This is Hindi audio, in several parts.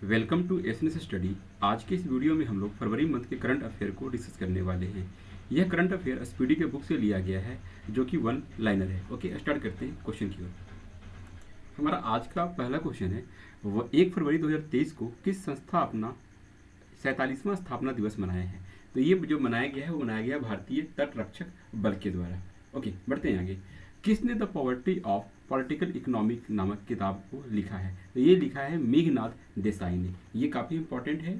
Welcome to SNS study. आज के इस वीडियो में हम लोग फरवरी मंथ के करंट अफेयर को डिस्कस करने वाले हैं। यह करंट अफेयर स्पीडी के बुक से लिया गया है जो कि वन लाइनर है। ओके, स्टार्ट करते हैं क्वेश्चन की ओर। हमारा आज का पहला क्वेश्चन है, वो 1 फरवरी 2023 को किस संस्था अपना 47वां स्थापना दिवस मनाया है। तो ये जो मनाया गया है वो मनाया गया भारतीय तट रक्षक बल के द्वारा। ओके, बढ़ते हैं आगे। किसने the poverty of political economic नामक किताब को लिखा है। तो ये लिखा है मेघनाथ देसाई ने। ये काफ़ी इंपॉर्टेंट है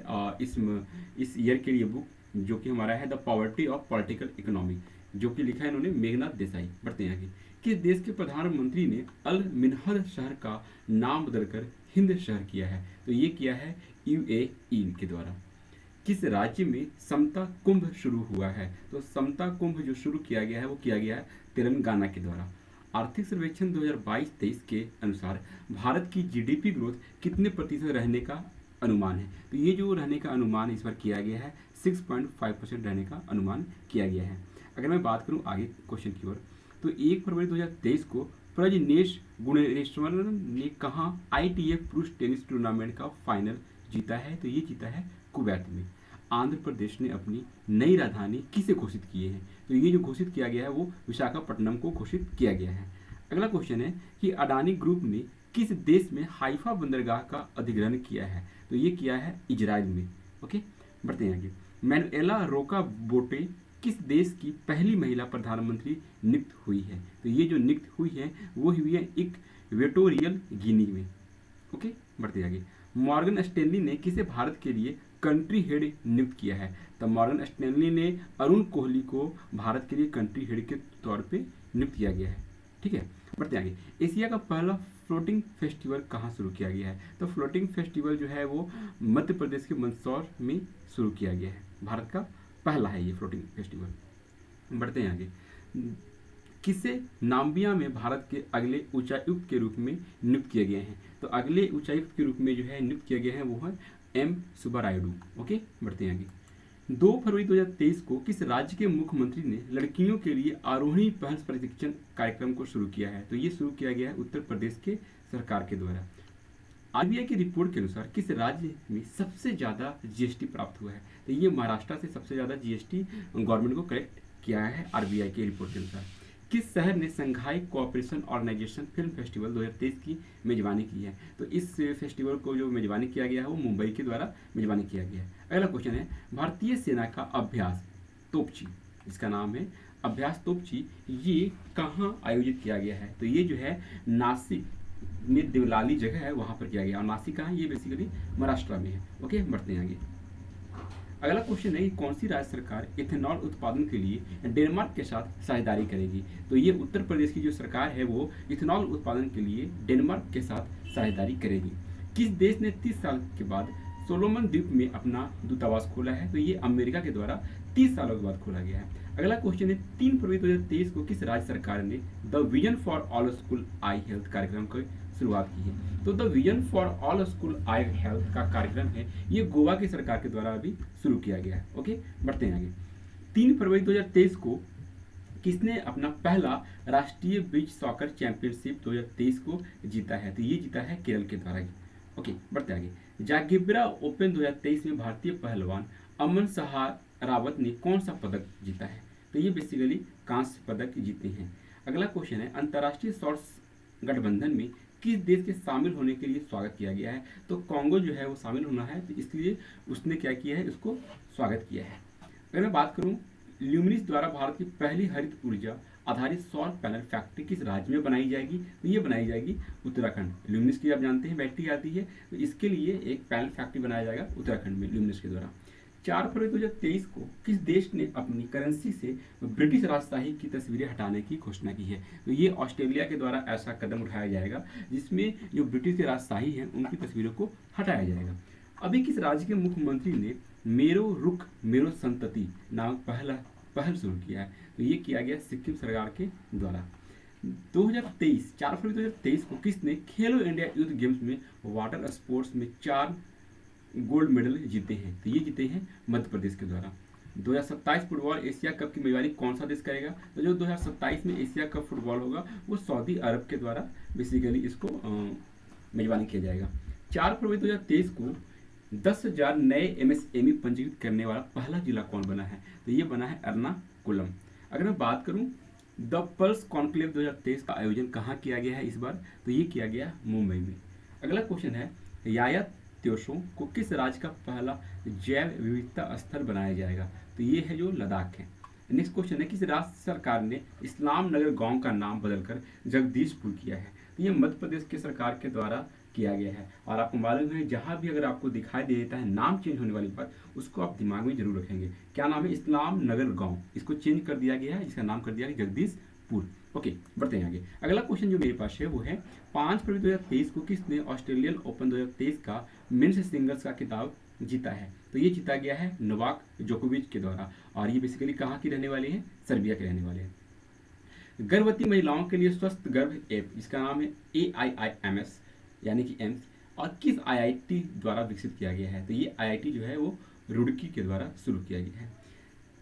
इस ईयर के लिए बुक, जो कि हमारा है the poverty of political economy, जो कि लिखा है इन्होंने मेघनाथ देसाई। बढ़ते हैं आगे। किस देश के प्रधानमंत्री ने अल मिन्हद शहर का नाम बदलकर हिंद शहर किया है। तो ये किया है यूएई के द्वारा। किस राज्य में समता कुंभ शुरू हुआ है। तो समता कुंभ जो शुरू किया गया है वो किया गया है तेलंगाना के द्वारा। आर्थिक सर्वेक्षण 2022-23 के अनुसार भारत की जीडीपी ग्रोथ कितने प्रतिशत रहने का अनुमान है। तो ये जो रहने का अनुमान इस बार किया गया है 6.5% रहने का अनुमान किया गया है। अगर मैं बात करूं आगे क्वेश्चन की ओर, तो 1 फरवरी 2023 को प्रजनेश गुणेश्वरन ने कहाँ ITF पुरुष टेनिस टूर्नामेंट का फाइनल जीता है। तो ये जीता है कुवैत में। आंध्र प्रदेश ने अपनी नई राजधानी किसे घोषित किए हैं। तो ये जो घोषित किया गया है वो विशाखापट्टनम को घोषित किया गया है। अगला क्वेश्चन है कि अडानी ग्रुप ने किस देश में हाइफा बंदरगाह का अधिग्रहण किया है। तो ये किया है इजराइल में। ओके, बढ़ते हैं आगे। मैनुएला रोका बोटे किस देश की पहली महिला प्रधानमंत्री नियुक्त हुई है। तो ये जो नियुक्त हुई है वो हुई है इक्वेटोरियल गिनी में। ओके, बढ़ते आगे। मॉर्गन स्टैनली ने किसे भारत के लिए कंट्री हेड नियुक्त किया है। तो मॉर्गन स्टैनली ने अरुण कोहली को भारत के लिए कंट्री हेड के तौर पे नियुक्त किया गया है। ठीक है, बढ़ते आगे। एशिया का पहला फ्लोटिंग फेस्टिवल कहाँ शुरू किया गया है। तो फ्लोटिंग फेस्टिवल जो है वो मध्य प्रदेश के मंदसौर में शुरू किया गया है। भारत का पहला है ये फ्लोटिंग फेस्टिवल। बढ़ते हैं आगे। किसे नाम्बिया में भारत के अगले उच्चायुक्त के रूप में नियुक्त किए गए हैं। तो अगले उच्चायुक्त के रूप में जो है नियुक्त किया गया है वो है M सुब्बारायडू। ओके, बढ़ते हैं आगे। 2 फरवरी 2023 को किस राज्य के मुख्यमंत्री ने लड़कियों के लिए आरोही पहल प्रशिक्षण कार्यक्रम को शुरू किया है। तो ये शुरू किया गया है उत्तर प्रदेश के सरकार के द्वारा। RBI की रिपोर्ट के अनुसार किस राज्य में सबसे ज़्यादा GST प्राप्त हुआ है। तो ये महाराष्ट्र से सबसे ज़्यादा GST गवर्नमेंट को कलेक्ट किया है RBI की रिपोर्ट के अनुसार। किस शहर ने संघाई कोऑपरेशन ऑर्गेनाइजेशन फिल्म फेस्टिवल 2023 की मेजबानी की है। तो इस फेस्टिवल को जो मेजबानी किया गया है वो मुंबई के द्वारा मेजबानी किया गया है। अगला क्वेश्चन है, भारतीय सेना का अभ्यास तोपची, इसका नाम है अभ्यास तोपची, ये कहाँ आयोजित किया गया है। तो ये जो है नासिक में देवलाली जगह है वहाँ पर किया गया। और नासिक कहाँ है, ये बेसिकली महाराष्ट्र में है। ओके, बढ़ते हैं आगे। अगला क्वेश्चन है कि कौन सी राज्य सरकार इथेनॉल उत्पादन के लिए डेनमार्क के साथ साझेदारी करेगी। तो ये उत्तर प्रदेश की जो सरकार है वो इथेनॉल उत्पादन के लिए डेनमार्क के साथ साझेदारी करेगी। किस देश ने 30 साल के बाद सोलोमन द्वीप में अपना दूतावास खोला है। तो ये अमेरिका के द्वारा 30 सालों के बाद खोला गया है। अगला क्वेश्चन है, 3 फरवरी 2023 को किस राज्य सरकार ने the vision for all school I health कार्यक्रम की शुरुआत की है। तो the vision for all school I health का कार्यक्रम है ये गोवा की सरकार के द्वारा अभी शुरू किया गया है। ओके, बढ़ते हैं आगे। 3 फरवरी 2023 को किसने अपना पहला राष्ट्रीय बीच सॉकर चैंपियनशिप 2023 को जीता है। तो ये जीता है केरल के द्वारा। ओके, बढ़ते आगे। जागिब्रा ओपन 2023 में भारतीय पहलवान अमन सहारावत ने कौन सा पदक जीता है। तो ये बेसिकली कांस्य पदक जीते हैं। अगला क्वेश्चन है, अंतर्राष्ट्रीय शॉर्ट्स गठबंधन में किस देश के शामिल होने के लिए स्वागत किया गया है। तो कांगो जो है वो शामिल होना है, तो इसलिए उसने क्या किया है, उसको स्वागत किया है। अगर मैं बात करूं, ल्यूमिनस द्वारा भारत की पहली हरित ऊर्जा आधारित सौर पैनल फैक्ट्री किस राज्य में बनाई जाएगी। तो ये बनाई जाएगी उत्तराखंड। ल्यूमिनस की आप जानते हैं बैटरी आती है, तो इसके लिए एक पैनल फैक्ट्री बनाया जाएगा उत्तराखंड में ल्यूमिनस के द्वारा। 4 फरवरी 2023 को किस देश ने अपनी करेंसी से ब्रिटिश राजशाही की तस्वीरें हटाने की घोषणा की है। तो ये ऑस्ट्रेलिया के द्वारा ऐसा कदम उठाया जाएगा जिसमें जो ब्रिटिश के राजशाही हैं उनकी तस्वीरों को हटाया जाएगा। अभी किस राज्य के मुख्यमंत्री ने मेरो रुख मेरो संतति नामक पहल शुरू किया है। तो ये किया गया सिक्किम सरकार के द्वारा। 2023 4 फरवरी 2023 को किसने खेलो इंडिया यूथ गेम्स में वाटर स्पोर्ट्स में 4 गोल्ड मेडल जीते हैं। तो ये जीते हैं मध्य प्रदेश के द्वारा। 2027 फुटबॉल एशिया कप की मेजबानी कौन सा देश करेगा। तो जो 2027 में एशिया कप फुटबॉल होगा वो सऊदी अरब के द्वारा बेसिकली इसको मेजबानी किया जाएगा। 4 फरवरी 2023 को 10,000 नए एमएसएमई पंजीकृत करने वाला पहला जिला कौन बना है? तो ये बना है एर्नाकुलम। अगर मैं बात करूं द पल्स कॉन्क्लेव 2023 का आयोजन कहाँ किया गया है इस बार? तो ये किया गया मुंबई में। अगला क्वेश्चन है याया त्योसो को किस राज्य का पहला जैव विविधता स्थल बनाया जाएगा? तो ये है जो लद्दाख है। नेक्स्ट क्वेश्चन है किस राज्य सरकार ने इस्लाम नगर गांव का नाम बदलकर जगदीशपुर किया है? तो ये मध्य प्रदेश के सरकार के द्वारा किया गया है। और आपको मालूम है जहां भी अगर आपको दिखाई दे देता है नाम चेंज होने वाली बात, उसको आप दिमाग में जरूर रखेंगे। क्या नाम है? इस्लाम नगर गांव, इसको चेंज कर दिया गया है, जिसका नाम कर दिया गया जगदीशपुर। ओके, बढ़ते हैं आगे। अगला क्वेश्चन जो मेरे पास है वो है 5 फरवरी 2023 को किसने ऑस्ट्रेलियन ओपन 2023 का मेंस सिंगल्स का खिताब जीता है? तो ये जीता गया है नोवाक जोकोविच के द्वारा। और ये बेसिकली कहाँ की रहने वाले हैं? सर्बिया के रहने वाले हैं। गर्भवती महिलाओं के लिए स्वस्थ गर्भ ऐप जिसका नाम है AIIMS यानी कि एम्स, और किस IIT द्वारा विकसित किया गया है? तो ये IIT जो है वो रुड़की के द्वारा शुरू किया गया है।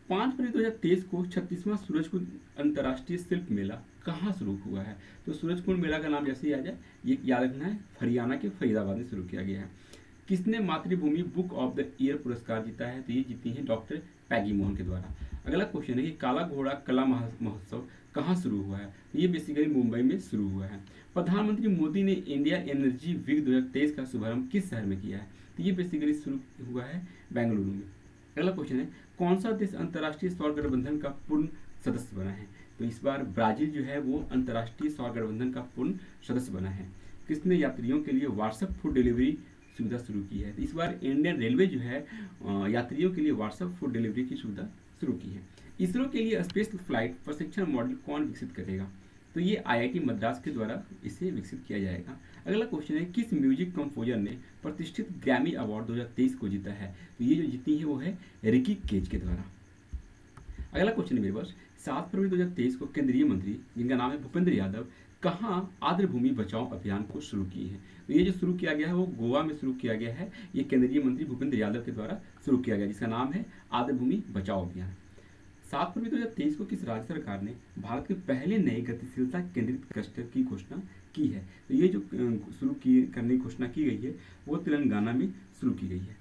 5 फरवरी 2023 को 36वां सूरजकुंड अंतर्राष्ट्रीय शिल्प मेला कहाँ शुरू हुआ है? तो सूरजकुंड मेला का नाम जैसे ही आ जाए ये याद रखना है, हरियाणा के फरीदाबाद में शुरू किया गया है। किसने मातृभूमि बुक ऑफ द ईयर पुरस्कार जीता है? तो ये जीती है डॉक्टर पैगी मोहन के द्वारा। अगला क्वेश्चन है कि काला घोड़ा कला महोत्सव कहाँ शुरू हुआ है? तो ये बेसिकली मुंबई में शुरू हुआ है। प्रधानमंत्री मोदी ने इंडिया एनर्जी वीक 2023 का शुभारंभ किस शहर में किया है? तो ये बेसिकली शुरू हुआ है बेंगलुरु में। अगला क्वेश्चन है कौन सा देश अंतर्राष्ट्रीय सौर गठबंधन का पूर्ण सदस्य बना है? तो इस बार ब्राजील जो है वो अंतर्राष्ट्रीय सौर गठबंधन का पूर्ण सदस्य बना है। किसने यात्रियों के लिए व्हाट्सएप फूड डिलीवरी सुविधा शुरू की है? तो इस बार इंडियन रेलवे जो है यात्रियों के लिए व्हाट्सएप फूड डिलीवरी की सुविधा शुरू की है। इसरो के लिए स्पेस फ्लाइट प्रशिक्षण मॉडल कौन विकसित करेगा? तो ये IIT मद्रास के द्वारा इसे विकसित किया जाएगा। अगला क्वेश्चन है किस म्यूजिक कंपोजर ने प्रतिष्ठित ग्रैमी अवार्ड 2023 को जीता है? तो ये जो जीती है वो है रिकी केज के द्वारा। अगला क्वेश्चन है मेरे पास 7 फरवरी 2023 को केंद्रीय मंत्री जिनका नाम है भूपेंद्र यादव कहाँ आर्द्र भूमि बचाओ अभियान को शुरू किए हैं? तो ये जो शुरू किया गया है वो गोवा में शुरू किया गया है। ये केंद्रीय मंत्री भूपेंद्र यादव के द्वारा शुरू किया गया जिसका नाम है आर्द्र भूमि बचाओ अभियान। 7 फरवरी 2023 को किस राज्य सरकार ने भारत के पहले नए गतिशीलता केंद्रित क्लस्टर की घोषणा की है? तो ये जो शुरू करने की घोषणा की गई है वो तेलंगाना में शुरू की गई है।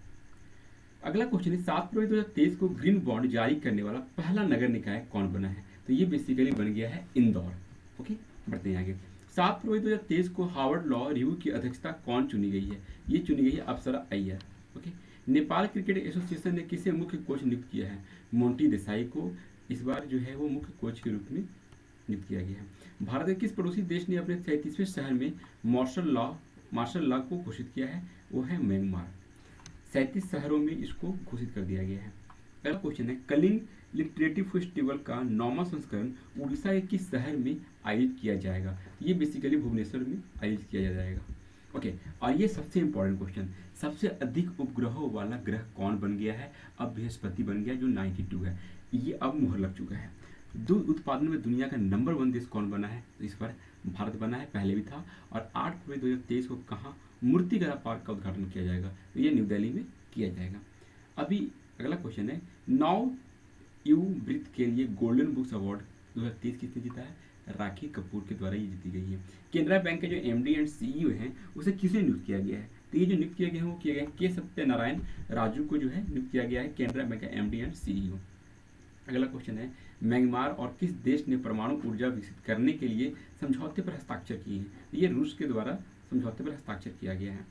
अगला क्वेश्चन है 7 फरवरी 2023 को ग्रीन बॉन्ड जारी करने वाला पहला नगर निकाय कौन बना है? तो ये बेसिकली बन गया है इंदौर। ओके, बढ़ते हैं आगे। 7 फरवरी 2023 को हार्वर्ड लॉ रिव्यू की अध्यक्षता कौन चुनी गई है? ये चुनी गई है Apsara Iyer. Okay, Nepal cricket association ने किसे मुख्य कोच नियुक्त किया है? मोंटी देसाई को इस बार जो है वो मुख्य कोच के रूप में नियुक्त किया गया है। भारत के किस पड़ोसी देश ने अपने 33वें शहर में मार्शल लॉ को घोषित किया है? वो है म्यांमार। 37 शहरों में इसको घोषित कर दिया गया है। अगला क्वेश्चन है कलिंग लिटरेटिव फेस्टिवल का 9वां संस्करण उड़ीसा के किस शहर में आयोजित किया जाएगा? ये बेसिकली भुवनेश्वर में आयोजित किया जाएगा। ओके, और ये सबसे इंपॉर्टेंट क्वेश्चन, सबसे अधिक उपग्रहों वाला ग्रह कौन बन गया है? अब बृहस्पति बन गया जो 92 है। ये अब मुहर लग चुका है। दूध उत्पादन में दुनिया का नंबर 1 देश कौन बना है? तो इस बार भारत बना है, पहले भी था। और 8 फरवरी 2023 को कहाँ मूर्तिकला पार्क का उद्घाटन किया जाएगा? तो ये न्यू दिल्ली में किया जाएगा। अभी अगला क्वेश्चन है 9 यू वृत्त के लिए गोल्डन बुक्स अवार्ड 2023 किसने जीता है? राखी कपूर के द्वारा ये जीती गई है। केनरा बैंक के जो MD एंड CEO हैं उसे किसने नियुक्त किया गया है? तो ये जो नियुक्त किया गया है वो किया गया है के सत्यनारायण राजू को जो है नियुक्त किया गया है केनरा बैंक का MD एंड CEO। अगला क्वेश्चन है म्यांमार और किस देश ने परमाणु ऊर्जा विकसित करने के लिए समझौते पर हस्ताक्षर किए हैं? तो ये रूस के द्वारा समझौते पर हस्ताक्षर किया गया है।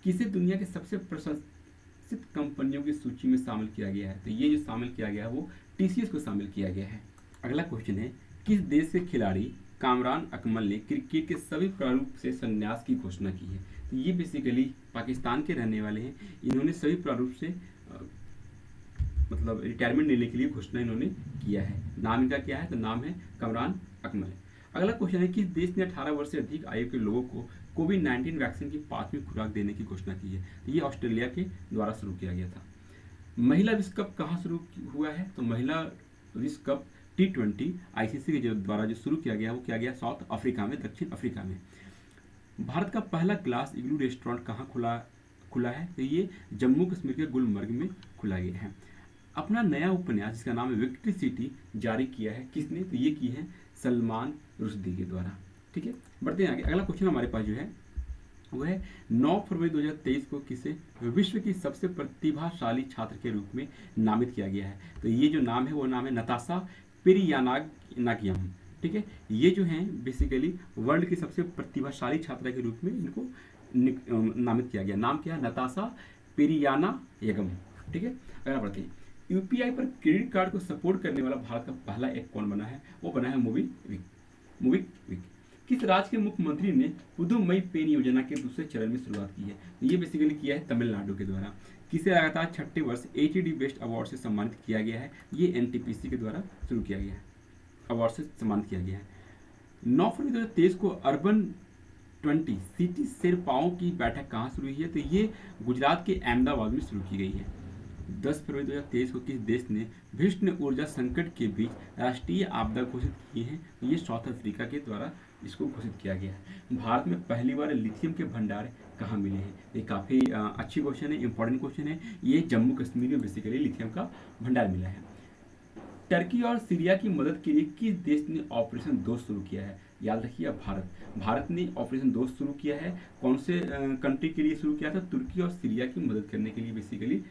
किसे दुनिया के सबसे प्रशंसित कंपनियों की सूची में शामिल किया गया है? तो ये जो शामिल किया गया है वो TCS को शामिल किया गया है। अगला क्वेश्चन है किस देश के खिलाड़ी कामरान अकमल ने क्रिकेट के सभी प्रारूप से संन्यास की घोषणा की है? तो ये बेसिकली पाकिस्तान के रहने वाले हैं। इन्होंने सभी प्रारूप से मतलब रिटायरमेंट लेने के लिए घोषणा इन्होंने किया है। नाम इनका क्या है? तो नाम है कामरान अकमल। अगला क्वेश्चन है किस देश ने 18 वर्ष से अधिक आयु के लोगों को कोविड-19 वैक्सीन की 5वीं खुराक देने की घोषणा की है? तो ये ऑस्ट्रेलिया के द्वारा शुरू किया गया था। महिला विश्व कप कहाँ शुरू हुआ है? तो महिला विश्व कप T20 ICC के द्वारा जो शुरू किया गया वो किया गया साउथ अफ्रीका में, दक्षिण अफ्रीका में। भारत का पहला ग्लास इग्लू रेस्टोरेंट कहाँ खुला है? तो ये जम्मू कश्मीर के गुलमर्ग में खुला गया है। अपना नया उपन्यास जिसका नाम है विक्ट्री सिटी जारी किया है किसने? तो ये की है सलमान रुश्दी के द्वारा। ठीक है, बढ़ते हैं आगे। अगला क्वेश्चन हमारे पास जो है वो है 9 फरवरी 2023 को किसे विश्व की सबसे प्रतिभाशाली छात्र के रूप में नामित किया गया है। तो ये जो नाम है वो नाम है नताशा पिरियानागियम। ठीक है, ये जो हैं बेसिकली वर्ल्ड की सबसे प्रतिभाशाली छात्रा के रूप में इनको नामित किया गया। नाम क्या है? नताशा पिरियानायगम। ठीक है, अगला पढ़ते हैं। यूपीआई पर क्रेडिट कार्ड को सपोर्ट करने वाला भारत का पहला एक कौन बना है? वो बना है मोबिक्विक। किस राज्य के मुख्यमंत्री ने पुदुमई पेन योजना के दूसरे चरण में शुरुआत की है? ये बेसिकली किया है तमिलनाडु के द्वारा। किसे लगातार 6ठे वर्ष एचडी बेस्ट अवार्ड से सम्मानित किया गया है? ये एनटीपीसी के द्वारा शुरू किया गया है, अवार्ड से सम्मानित किया गया है। 9 फरवरी 2023 को अर्बन 20 सिटी शेरपाओं की बैठक कहाँ शुरू हुई है? तो ये गुजरात के अहमदाबाद में शुरू की गई है। 10 फरवरी 2023 को किस देश ने भीषण ऊर्जा संकट के बीच राष्ट्रीय आपदा घोषित की है? ये साउथ अफ्रीका के द्वारा इसको घोषित किया गया है। भारत में पहली बार लिथियम के भंडार कहाँ मिले हैं? ये काफ़ी अच्छी क्वेश्चन है, इंपॉर्टेंट क्वेश्चन है। ये जम्मू कश्मीर में बेसिकली लिथियम का भंडार मिला है। टर्की और सीरिया की मदद के लिए किस देश ने ऑपरेशन दोस्त शुरू किया है? याद रखिए, भारत ने ऑपरेशन दोस्त शुरू किया है। कौन से कंट्री के लिए शुरू किया था? तुर्की और सीरिया की मदद करने के लिए बेसिकली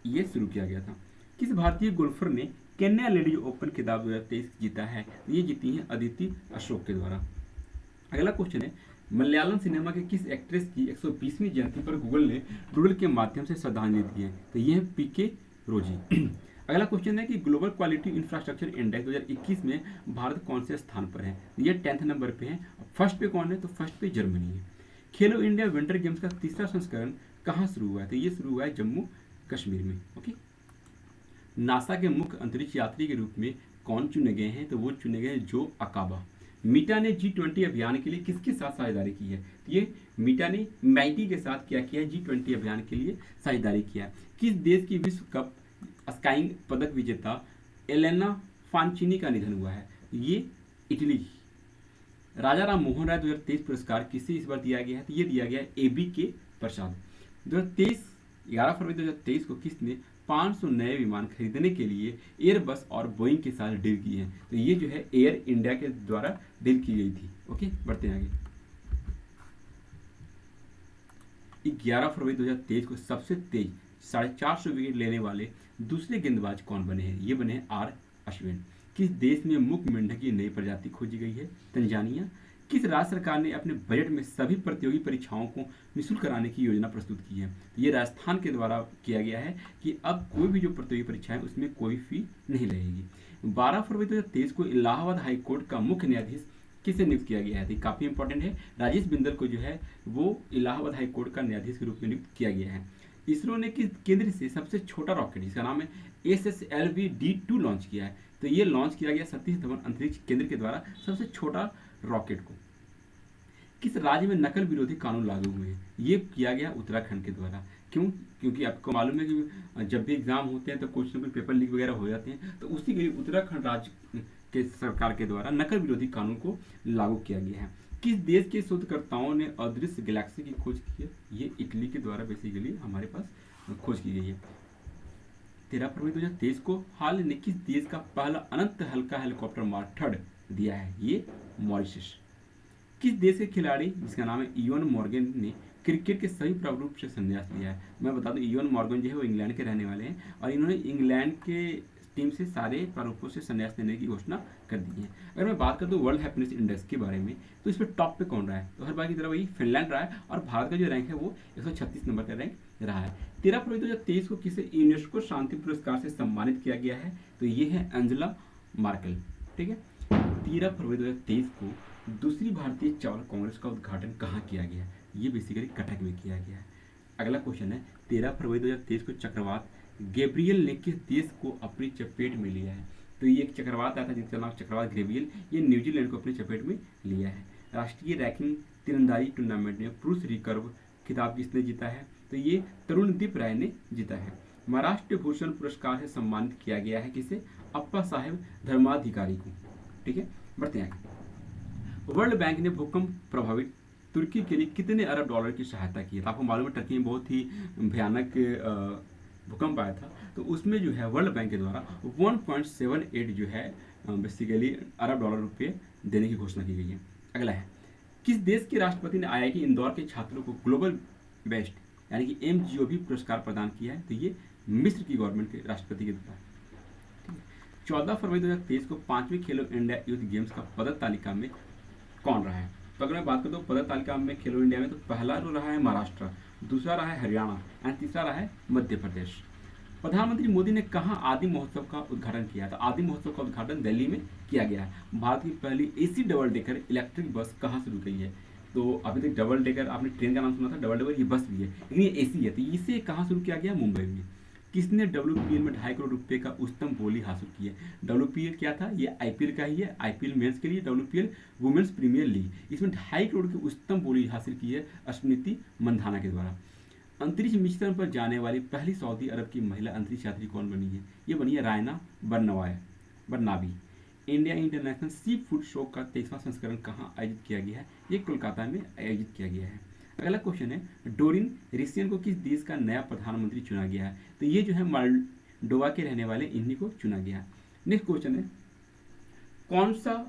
ये शुरू किया गया था। किस भारतीय गोल्फर ने केन्या लेडीज ओपन खिताब 2023 जीता है? ये जीती हैं अदिति अशोक के द्वारा। अगला क्वेश्चन है, मलयालम सिनेमा के किस एक्ट्रेस की 120वीं जयंती पर गूगल ने डूडल के माध्यम से श्रद्धांजलि दी है? तो ये है पीके रोजी। अगला क्वेश्चन है कि ग्लोबल क्वालिटी इंफ्रास्ट्रक्चर इंडेक्स 2021 में भारत कौन से स्थान पर है? ये 10th नंबर पे है। फर्स्ट पे कौन है? तो फर्स्ट पे जर्मनी है। खेलो इंडिया विंटर गेम्स का तीसरा संस्करण कहाँ शुरू हुआ है? तो ये शुरू हुआ है जम्मू कश्मीर में। ओके, नासा के मुख्य अंतरिक्ष यात्री के रूप में कौन चुने गए हैं? तो वो चुने गए जो अकाबा। मीटा ने G20 अभियान के लिए किसके साथ साझेदारी की है? ये मीटा ने मैटी के साथ क्या किया है? G20 अभियान के लिए साझेदारी किया है। किस देश की विश्व कप स्काइंग पदक विजेता एलेना फांचिनी का निधन हुआ है? ये इटली की। राजा राम मोहन राय 2023 पुरस्कार किसे इस बार दिया गया है? तो ये दिया गया है AB के प्रसाद। 11 फरवरी 2023 को किसने 500 नए विमान खरीदने के लिए एयरबस और बोइंग के साथ डील की है? तो ये जो है एयर इंडिया के द्वारा डील की गई थी। ओके, बढ़ते हैं आगे। 11 फरवरी 2023 को सबसे तेज 450 विकेट लेने वाले दूसरे गेंदबाज कौन बने हैं? ये बने हैं R अश्विन। किस देश में मुख्य मेंढक की नई प्रजाति खोजी गई है? तंजानिया। किस राज्य सरकार ने अपने बजट में सभी प्रतियोगी परीक्षाओं को निःशुल्क कराने की योजना प्रस्तुत की है? तो ये राजस्थान के द्वारा किया गया है कि अब कोई भी जो प्रतियोगी परीक्षा है उसमें कोई फी नहीं लगेगी। 12 फरवरी 2023 को इलाहाबाद हाई कोर्ट का मुख्य न्यायाधीश किसे नियुक्त किया गया है? तो काफ़ी इंपॉर्टेंट है। राजेश बिंदल को जो है वो इलाहाबाद हाई कोर्ट का न्यायाधीश के रूप में नियुक्त किया गया है। इसरो ने किस केंद्र से सबसे छोटा रॉकेट जिसका नाम है SSLV-D2 लॉन्च किया है? तो ये लॉन्च किया गया सतीश धवन अंतरिक्ष केंद्र के द्वारा सबसे छोटा रॉकेट को। किस राज्य में नकल विरोधी कानून लागू हुए हैं? ये किया गया उत्तराखंड के द्वारा। क्यों? क्योंकि आपको मालूम है कि जब भी एग्जाम होते हैं तो कुछ न कुछ पेपर लीक वगैरह हो जाते हैं, तो उसी के लिए उत्तराखंड राज्य के सरकार के द्वारा नकल विरोधी कानून को लागू किया गया है। किस देश के शोधकर्ताओं ने अदृश्य गैलेक्सी की खोज की है? ये इटली के द्वारा बेसिकली हमारे पास खोज की गई है। 13 फरवरी 2023 को हाल ने किस देश का पहला अनंत हल्का हेलीकॉप्टर मार्क दिया है? ये मॉरिशस। किस देश के खिलाड़ी जिसका नाम है इयोन मॉर्गन ने क्रिकेट के सही प्रारूप से संन्यास लिया है? मैं बता दूं, इयोन मॉर्गन जो है वो इंग्लैंड के रहने वाले हैं और इन्होंने इंग्लैंड के टीम से सारे प्रारूपों से संन्यास लेने की घोषणा कर दी है। अगर मैं बात कर दूं वर्ल्ड हैप्पीनेस इंडेक्स के बारे में, तो इस पर टॉप पे कौन रहा है? तो हर बार की तरह वही फिनलैंड रहा है और भारत का जो रैंक है वो 136 नंबर का रैंक रहा है। 13 फरवरी 2023 को किसे यूनेस्को शांति पुरस्कार से सम्मानित किया गया है? तो ये है एंजेला मार्केल। ठीक है, 13 फरवरी 2023 को दूसरी भारतीय चावल कांग्रेस का उद्घाटन कहाँ किया गया? ये बेसिकली कटक में किया गया है। अगला क्वेश्चन है, 13 फरवरी 2023 को चक्रवात गैब्रियल ने किस देश को अपनी चपेट में लिया है? तो ये एक चक्रवात आया था जिसका नाम चक्रवात गैब्रियल, ये न्यूजीलैंड को अपनी चपेट में लिया है। राष्ट्रीय रैंकिंग तीरंदाजी टूर्नामेंट में पुरुष रिकर्व खिताब किसने जीता है? तो ये तरुणदीप राय ने जीता है। महाराष्ट्र भूषण पुरस्कार से सम्मानित किया गया है किसे? अप्पा साहेब धर्माधिकारी को। ठीक है, बढ़ते हैं। वर्ल्ड बैंक ने भूकंप प्रभावित तुर्की के लिए कितने अरब डॉलर की सहायता की है? तो आपको मालूम है टर्की में बहुत ही भयानक भूकंप आया था, तो उसमें जो है वर्ल्ड बैंक के द्वारा 1.78 जो है बेसिकली अरब डॉलर रुपये देने की घोषणा की गई है। अगला है, किस देश के राष्ट्रपति ने IIT इंदौर के छात्रों को ग्लोबल बेस्ट यानी कि MGOV पुरस्कार प्रदान किया है? तो ये मिस्र की गवर्नमेंट के राष्ट्रपति के द्वारा। 14 फरवरी 2023 को 5वीं खेलो इंडिया यूथ गेम्स का पदक तालिका में कौन रहा है? तो अगर मैं बात करूँ तो पदक तालिका में खेलो इंडिया में तो पहला जो रहा है महाराष्ट्र, दूसरा रहा है हरियाणा एंड तीसरा रहा है मध्य प्रदेश। प्रधानमंत्री मोदी ने कहाँ आदि महोत्सव का उद्घाटन किया? तो आदि महोत्सव का उद्घाटन दिल्ली में किया गया है। भारत की पहली AC double decker electric bus कहाँ से रुक गई है? तो अभी तक डबल डेकर आपने ट्रेन का नाम सुना था, डबल डेकर ये बस भी है, लेकिन ये AC है। तो इसे कहाँ शुरू किया गया? मुंबई में। किसने WPL में 2.5 करोड़ रुपए का उच्चतम बोली हासिल की है? WPL क्या था? ये IPL का ही है। IPL मेंस के लिए WPL वुमेन्स प्रीमियर लीग, इसमें 2.5 करोड़ की उच्चतम बोली हासिल की है स्मृति मंधाना के द्वारा। अंतरिक्ष मिशन पर जाने वाली पहली सऊदी अरब की महिला अंतरिक्ष यात्री कौन बनी है? ये बनी है Raina बरनाबी। India international sea food show का 23वां संस्करण कहाँ आयोजित किया गया है? ये कोलकाता में आयोजित किया गया है। अगला क्वेश्चन है, डोरिन रेसियन को किस देश का नया प्रधानमंत्री चुना गया है? तो ये जो है मोल्डोवा के रहने वाले इन्हीं को चुना गया है। नेक्स्ट क्वेश्चन है, कौन सा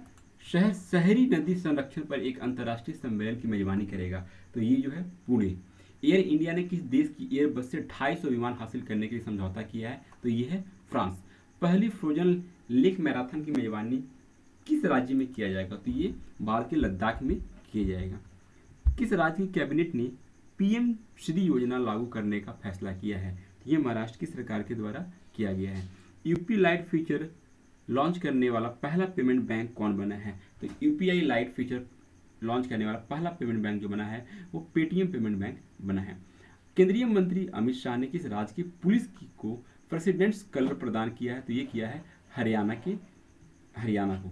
शहर शहरी नदी संरक्षण पर एक अंतर्राष्ट्रीय सम्मेलन की मेजबानी करेगा? तो ये जो है पुणे। एयर इंडिया ने किस देश की एयरबस से 250 विमान हासिल करने के लिए समझौता किया है? तो ये है फ्रांस। पहली फ्रोजन लेक मैराथन की मेजबानी किस राज्य में किया जाएगा? तो ये भारत के लद्दाख में किया जाएगा। किस राज्य की कैबिनेट ने PM श्री योजना लागू करने का फैसला किया है? तो ये महाराष्ट्र की सरकार के द्वारा किया गया है। UPI लाइट फीचर लॉन्च करने वाला पहला पेमेंट बैंक कौन बना है? तो UPI लाइट फीचर लॉन्च करने वाला पहला पेमेंट बैंक जो बना है वो पेटीएम पेमेंट बैंक बना है। केंद्रीय मंत्री अमित शाह ने किस राज्य की पुलिस को प्रेसिडेंट्स कलर प्रदान किया है? तो ये किया है हरियाणा को।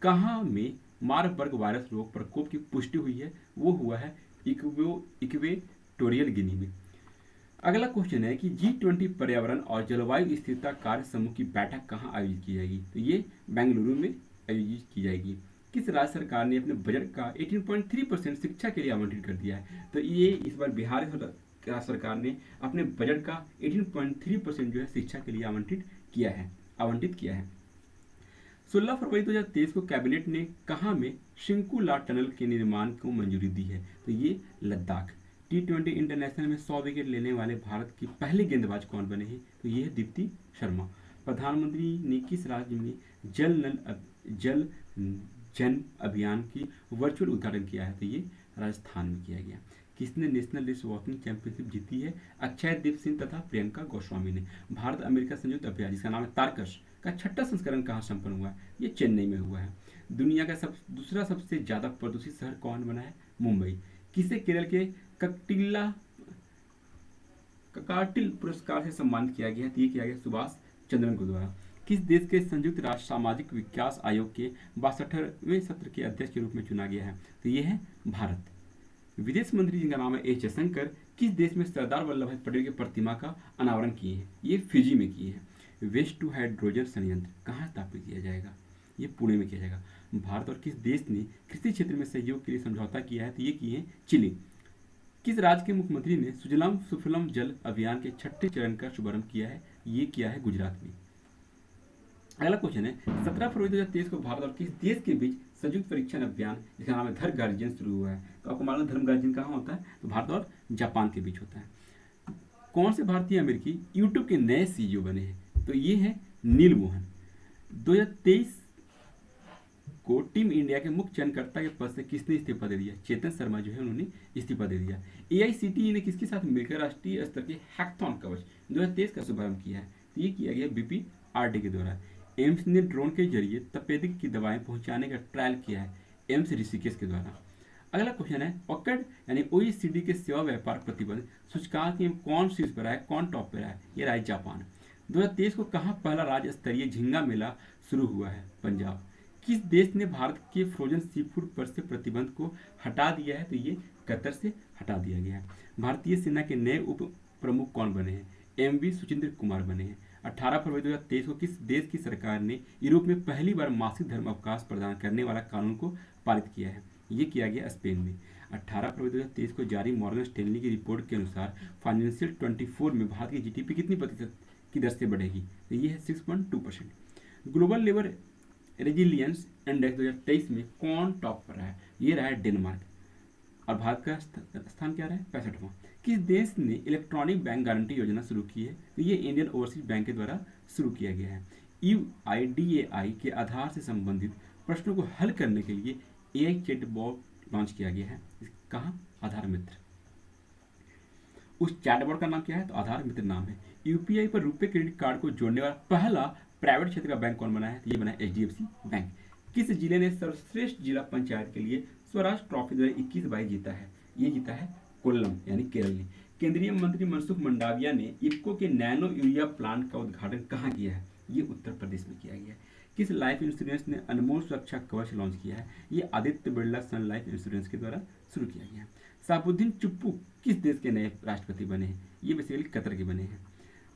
कहाँ में मार्बर्ग वायरस रोग प्रकोप की पुष्टि हुई है? वो हुआ है इक्वेटोरियल गिनी में। अगला क्वेश्चन है कि G20 पर्यावरण और जलवायु स्थिरता कार्य समूह की बैठक कहाँ आयोजित की जाएगी? तो ये बेंगलुरु में आयोजित की जाएगी। किस राज्य सरकार ने अपने बजट का 18.3% शिक्षा के लिए आवंटित कर दिया है? तो ये इस बार बिहार राज्य सरकार ने अपने बजट का 18.3% जो है शिक्षा के लिए आवंटित किया है। 16 फरवरी 2023 को कैबिनेट ने कहाँ में शिंकुला टनल के निर्माण को मंजूरी दी है? तो ये लद्दाख। T20 इंटरनेशनल में 100 विकेट लेने वाले भारत की पहली गेंदबाज कौन बने हैं? तो ये है दीप्ति शर्मा। प्रधानमंत्री ने किस राज्य में जल जन अभियान की वर्चुअल उद्घाटन किया है? तो ये राजस्थान में किया गया। किसने नेशनल रेस वॉकिंग चैंपियनशिप जीती है? अक्षयदीप सिंह तथा प्रियंका गोस्वामी ने। भारत अमेरिका संयुक्त अभियान जिसका नाम है तारकश का 6ठा संस्करण कहाँ संपन्न हुआ है? ये चेन्नई में हुआ है। दुनिया का दूसरा सबसे ज्यादा प्रदूषित शहर कौन बना है? मुंबई। किसे केरल के ककाटिल पुरस्कार से सम्मानित किया गया है? तो ये किया गया सुभाष चंद्रन को द्वारा। किस देश के संयुक्त राष्ट्र सामाजिक विकास आयोग के 62वें सत्र के अध्यक्ष के रूप में चुना गया है? तो ये है भारत। विदेश मंत्री जिनका नाम है एस जयशंकर किस देश में सरदार वल्लभ भाई पटेल की प्रतिमा का अनावरण किए हैं? ये फिजी में किए हैं। वेस्ट टू हाइड्रोजन संयंत्र कहाँ स्थापित किया जाएगा? ये पुणे में किया जाएगा। भारत और किस देश ने कृषि क्षेत्र में सहयोग के लिए समझौता किया है? तो ये किए हैं चिली। किस राज्य के मुख्यमंत्री ने सुजलाम सुफलाम जल अभियान के 6ठे चरण का शुभारंभ किया है? ये किया है गुजरात में। अगला क्वेश्चन है 17 फरवरी 2023 को भारत और किस देश के बीच संयुक्त परीक्षण अभियान जिसका नाम है धर्म गार्जियन शुरू हुआ है? तो आपको मालूम धर्म गार्जियन कहाँ होता है? तो भारत और जापान के बीच होता है। कौन से भारतीय अमेरिकी यूट्यूब के नए CEO बने हैं? तो ये है नील मोहन। 2023 को टीम इंडिया के मुख्य चयनकर्ता के पद से किसने इस्तीफा दे दिया? चेतन शर्मा जो है उन्होंने इस्तीफा दे दिया। AICTE ने किसके साथ मिलकर राष्ट्रीय स्तर के हैकाथॉन कवच 2023 का शुभारंभ किया है? तो ये किया गया BPRD के द्वारा। एम्स ने ड्रोन के जरिए तपेदिक की दवाएं पहुंचाने का ट्रायल किया है एम्स ऋषिकेश के द्वारा। अगला क्वेश्चन है OCDE यानी OECD के सेवा व्यापार प्रतिबंध सूचकांक में कौन शीर्ष पर है, कौन टॉप पर है? ये रहा जापान। 2023 को कहाँ पहला राज्य स्तरीय झींगा मेला शुरू हुआ है? पंजाब। किस देश ने भारत के फ्रोजन सी फूड पर से प्रतिबंध को हटा दिया है? तो ये कतर से हटा दिया गया है। भारतीय सेना के नए उप प्रमुख कौन बने हैं? MV सुचिंद्र कुमार बने हैं। 18 फरवरी 2023 को किस देश की सरकार ने यूरोप में पहली बार मासिक धर्म अवकाश प्रदान करने वाला कानून को पारित किया है? ये किया गया स्पेन में। 18 फरवरी 2023 को जारी मॉर्गन स्टैनली की रिपोर्ट के अनुसार फाइनेंशियल 24 में भारत की GDP कितनी प्रतिशत की दर से बढ़ेगी? तो ये है 6.2%। ग्लोबल लेबर रेजिलियंस इंडेक्स 2023 में कौन टॉप पर रहा है? ये रहा है डेनमार्क। और भारत का स्थान क्या रहा है? 65वां। किस देश ने इलेक्ट्रॉनिक बैंक गारंटी योजना शुरू की है? तो ये इंडियन ओवरसीज बैंक के द्वारा शुरू किया गया है। UIDAI के आधार से संबंधित प्रश्नों को हल करने के लिए AI चैटबॉट लॉन्च किया गया है। कहाँ? आधार मित्र। उस चैटबॉट का नाम क्या है? तो आधार मित्र नाम है। UPI पर रुपए क्रेडिट कार्ड को जोड़ने वाला पहला प्राइवेट क्षेत्र का बैंक कौन बना है? तो ये बना है HDFC बैंक। किस जिले ने सर्वश्रेष्ठ जिला पंचायत के लिए स्वराज ट्रॉफी 2021-22 जीता है? ये जीता है कोल्लम यानी केरल ने। केंद्रीय मंत्री मनसुख मंडाविया ने इफ्को के नैनो यूरिया प्लांट का उद्घाटन कहाँ किया है? ये उत्तर प्रदेश में किया गया है। किस लाइफ इंश्योरेंस ने अनमोल सुरक्षा कवच लॉन्च किया है? ये आदित्य बिरला सन लाइफ इंश्योरेंस के द्वारा शुरू किया गया है। शहाबुद्दीन चुप्पू किस देश के नए राष्ट्रपति बने हैं? ये बेसिकली कतर के बने हैं।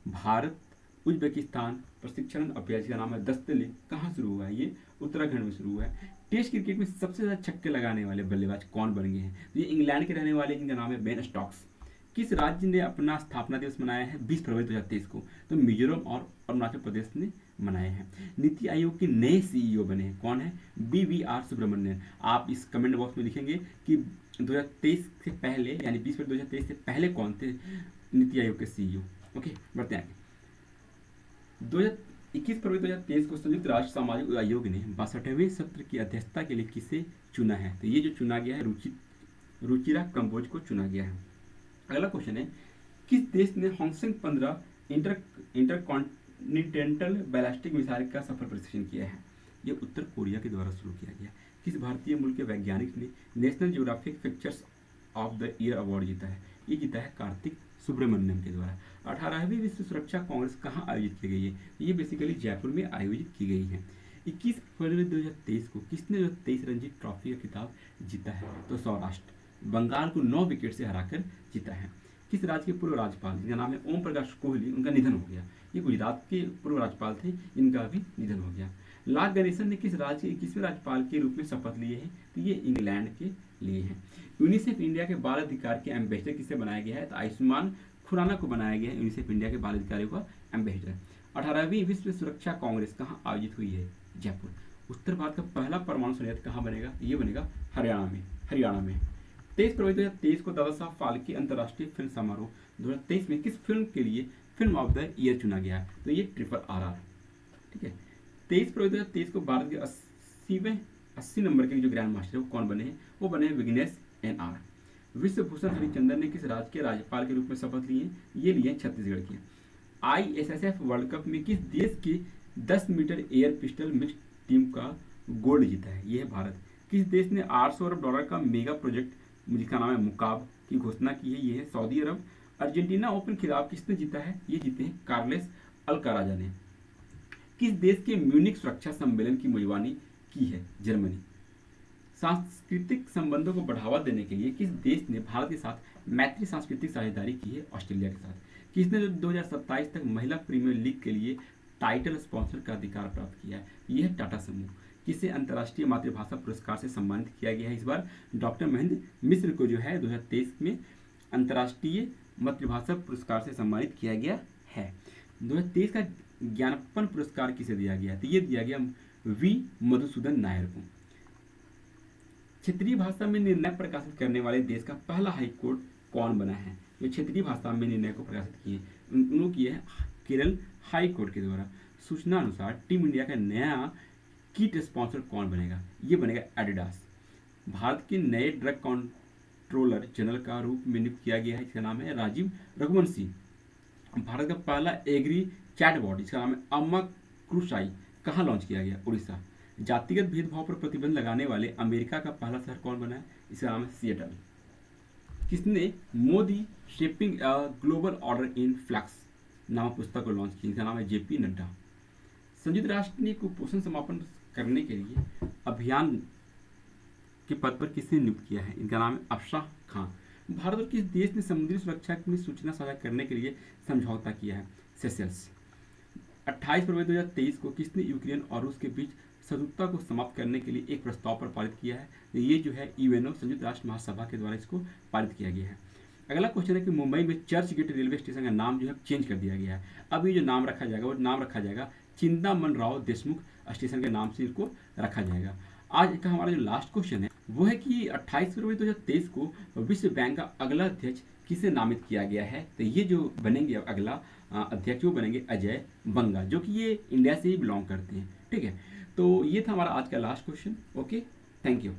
भारत उज्बेकिस्तान प्रशिक्षण अभ्यास का नाम है दस्तले कहाँ शुरू हुआ है? ये उत्तराखंड में शुरू हुआ है। टेस्ट क्रिकेट में सबसे ज्यादा छक्के लगाने वाले बल्लेबाज कौन बन गए हैं? तो ये इंग्लैंड के रहने वाले, जिनका नाम है बेन स्टोक्स। किस राज्य ने अपना स्थापना दिवस मनाया है 20 फरवरी 2023 को? तो मिजोरम और अरुणाचल प्रदेश ने मनाए हैं। नीति आयोग के नए CEO बने हैं, कौन है? BVR सुब्रमण्यन। आप इस कमेंट बॉक्स में लिखेंगे कि 2023 से पहले यानी 20 फरवरी 2023 से पहले कौन थे नीति आयोग के CEO। ओके, बढ़ते हैं आगे। 21 फरवरी 2023 को संयुक्त राष्ट्र सामाजिक आयोग ने 62वें सत्र की अध्यक्षता के लिए किसे चुना है? तो ये जो चुना गया है रुचिरा कंबोज को चुना गया है। अगला क्वेश्चन है, किस देश ने होंगसेंग 15 इंटरकॉन्टिनेंटल बैलिस्टिक मिसाइल का सफल परीक्षण किया है? ये उत्तर कोरिया के द्वारा शुरू किया गया। किस भारतीय मूल के वैज्ञानिक ने national geographic pictures of the year award जीता है? ये जीता है कार्तिक सुब्रमण्यम के द्वारा। 18वीं विश्व सुरक्षा कांग्रेस कहाँ आयोजित की गई है? ये बेसिकली जयपुर में आयोजित की गई है। 21 फरवरी 2023 को किसने 2023 रणजी ट्रॉफी का खिताब जीता है? तो सौराष्ट्र बंगाल को 9 विकेट से हराकर जीता है। किस राज्य के पूर्व राज्यपाल, जिनका नाम है ओम प्रकाश कोहली, उनका निधन हो गया? ये गुजरात के पूर्व राज्यपाल थे, इनका भी निधन हो गया। लार्ड गणेशन ने किस राज्य के 21वें राज्यपाल के रूप में शपथ लिए हैं? तो ये इंग्लैंड के लिए हैं। यूनिसेफ इंडिया के बाल अधिकार के एम्बेसडर किसे बनाया गया है? तो आयुष्मान खुराना को बनाया गया है यूनिसेफ इंडिया के बाल अधिकारियों का एम्बेसडर। 18वीं विश्व सुरक्षा कांग्रेस कहाँ आयोजित हुई है? जयपुर। उत्तर भारत का पहला परमाणु संयंत्र कहाँ बनेगा? ये बनेगा हरियाणा में। 23 फरवरी 2023 को दादा साहब फाल्के अंतर्राष्ट्रीय फिल्म समारोह 2023 में किस फिल्म के लिए फिल्म ऑफ द ईयर चुना गया है? तो ये RRR। ठीक है। 23 फरवरी 2023 को भारत के 80 नंबर के जो ग्रैंड मास्टर है वो कौन बने हैं? वो बने हैं विघ्नेश NR। विश्वभूषण हरिचंदन ने किस राज्य के राज्यपाल के रूप में शपथ ली है? ये लिए छत्तीसगढ़ के। ISSF वर्ल्ड कप में किस देश की 10 metre air pistol mix team का गोल्ड जीता है? ये है भारत। किस देश ने $800 अरब का मेगा प्रोजेक्ट जिसका नाम है मुकाब की घोषणा की है? ये है सऊदी अरब। अर्जेंटीना ओपन खिताब किसने जीता है? ये जीते हैं कार्लेस अल्काराजा ने। किस देश के म्यूनिक सुरक्षा सम्मेलन की मेजबानी की है? जर्मनी। सांस्कृतिक संबंधों को बढ़ावा देने के लिए किस देश ने भारत के साथ मैत्री सांस्कृतिक साझेदारी की है? ऑस्ट्रेलिया के साथ। किसने 2027 तक महिला प्रीमियर लीग के लिए टाइटल स्पॉन्सर का अधिकार प्राप्त किया है? यह है टाटा समूह। किसे अंतर्राष्ट्रीय मातृभाषा पुरस्कार से सम्मानित किया गया है? इस बार डॉक्टर महेंद्र मिश्र को जो है 2023 में अंतर्राष्ट्रीय मातृभाषा पुरस्कार से सम्मानित किया गया है। 2023 का ज्ञानपन पुरस्कार किसे दिया गया? तो ये दिया गया V मधुसूदन नायर को। क्षेत्रीय भाषा में निर्णय प्रकाशित करने वाले देश का पहला हाईकोर्ट कौन बना है? जो क्षेत्रीय भाषा में निर्णय को प्रकाशित किए उन्होंने किए है केरल हाई कोर्ट के द्वारा। सूचना अनुसार टीम इंडिया का नया किट स्पॉन्सर कौन बनेगा? ये बनेगा एडिडास। भारत के नए ड्रग कंट्रोलर जनरल का रूप में नियुक्त किया गया है, इसका नाम है राजीव रघुवंशी। भारत का पहला एग्री चैटबॉट इसका नाम है अम्मा क्रूशाई कहाँ लॉन्च किया गया? उड़ीसा। जातिगत भेदभाव पर प्रतिबंध लगाने वाले अमेरिका का पहला शहर कौन बना है? इसका नाम है सिएटल। किसने Modi shaping a global order in flux नामक पुस्तक को लॉन्च की? इसका नाम है JP नड्डा। संयुक्त राष्ट्र ने कुपोषण समापन करने के लिए अभियान के पद पर किसने नियुक्त किया है? इनका नाम है अफशाह खान। भारत और किस देश ने समुद्री सुरक्षा में सूचना साझा करने के लिए समझौता किया है? सेशेल्स। 28 फरवरी 2023 को किसने यूक्रेन और रूस के बीच शत्रुता को समाप्त करने के लिए एक प्रस्ताव पर पारित किया है? ये जो है यूएनओ संयुक्त राष्ट्र महासभा के द्वारा इसको पारित किया गया है। अगला क्वेश्चन है कि मुंबई में चर्च गेट रेलवे स्टेशन का नाम जो है चेंज कर दिया गया है। अब ये जो नाम रखा जाएगा वो नाम रखा जाएगा चिंतामन राव देशमुख स्टेशन के नाम से इसको रखा जाएगा। आज का हमारा जो लास्ट क्वेश्चन है वो है कि 28 फरवरी 2023 को विश्व बैंक का अगला अध्यक्ष किसे नामित किया गया है। तो ये जो बनेंगे अगला अध्यक्ष वो बनेंगे अजय बंगा, जो कि ये इंडिया से ही बिलोंग करते हैं। ठीक है, तो ये था हमारा आज का last question. Okay, thank you.